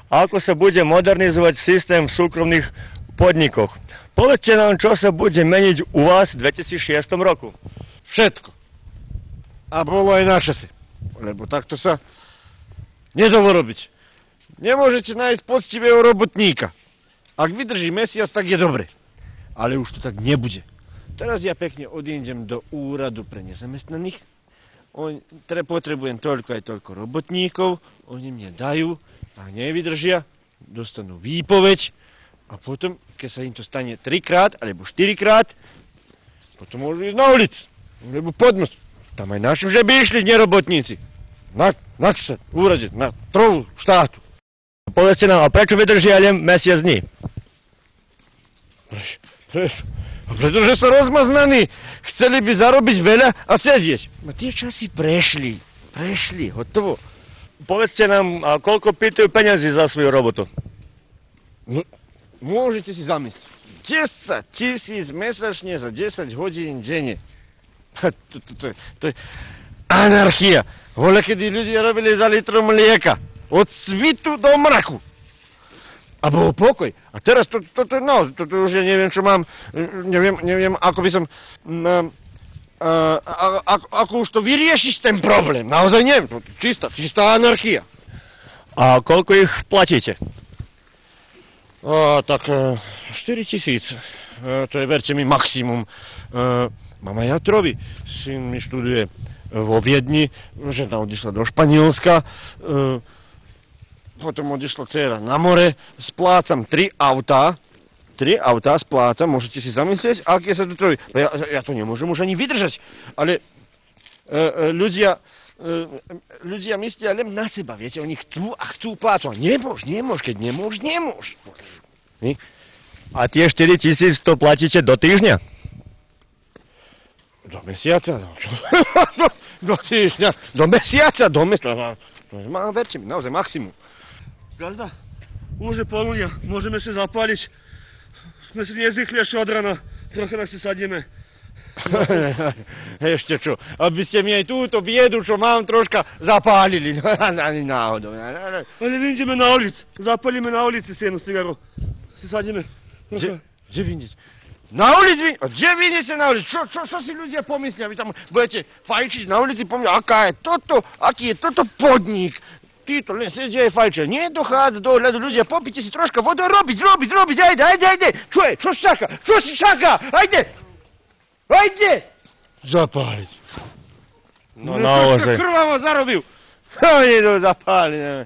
ako sa bude modernizovať systém v súkromných podnikoch. Povedzte nám, čo sa bude meniť u vás v 2006 roku. Všetko. A bolo aj na čase. Lebo takto sa nedalo robiť. Nemôžete nájsť poctivého robotníka. Ak vydrží mesiac, tak je dobre. Ale už to tak nebude. Teraz ja pekne odídem do úradu pre nezamestnaných. Potrebujem toľko aj toľko robotníkov. Oni mne dajú, ak nevydržia, dostanú výpoveď. A potom, keď sa im to stane 3-krát alebo 4-krát, potom môžu ísť na ulicu. Lebo podnos. Tam aj našim, že by išli nerobotníci. Na čo sa v úrade? Na trovu štátu. Povedzte nám, a prečo vydržia len mesiac dní? Pretože sú rozmaznaní. Chceli by zarobiť veľa a sedieť. A tie časy prešli. Hotovo. Povedzte nám, a koľko pýtajú peniazy za svoju robotu? No, môžete si zamyslieť. 10 000 mesačne za 10 hodín denne. To je anarchia. Vole, kedy ľudia robili za litru mlieka. Od svitu do mraku. A bol pokoj. A teraz to už ja neviem, čo mám. Neviem, ako by som... ako už to vyriešiš ten problém. Naozaj neviem. Čistá anarchia. A koľko ich platíte? Tak 4 000. To je, verte mi, maximum. Mám aj Jatrovi. Syn mi študuje vo Viedni. Žena odišla do Španielska. Potom odišla dcera na more. Splácam 3 autá. 3 autá splácam. Môžete si zamyslieť, aké sa to robí. Ja to nemôžem už ani vydržať. Ale ľudia myslia len na seba. Viete, oni chcú plácať. Nemôž. Keď nemôž. A tie 4 000 to platíte do týždňa? Do mesiaca? Do týždňa? Do mesiaca? Verte mi, naozaj maximum. Gazda, už je poludnia, môžeme si zapáliť. Sme si nezvykli ešte od rana, trocha tak si sadneme. Ešte čo, aby ste mi aj túto biedu, čo mám, troška zapálili. Ani náhodou. Ale vyjdeme na ulic, zapálime na ulici si jednu cigaru. Si sadneme. Kde vyjdete? Na ulici? Kde vyjdete na ulici? Čo si ľudia pomyslia? Vy tam budete fajčiť na ulici, pomyslia, aký je toto podnik? Títo len sedia aj fajčia. Nedochádza do hľadu ľudia, popíte si troška vodu a robiť, ajde. Čo je? Čo si čaká? Ajde! Zapáliť. No naozaj. Krvavo zarobil. Idú zapáliť.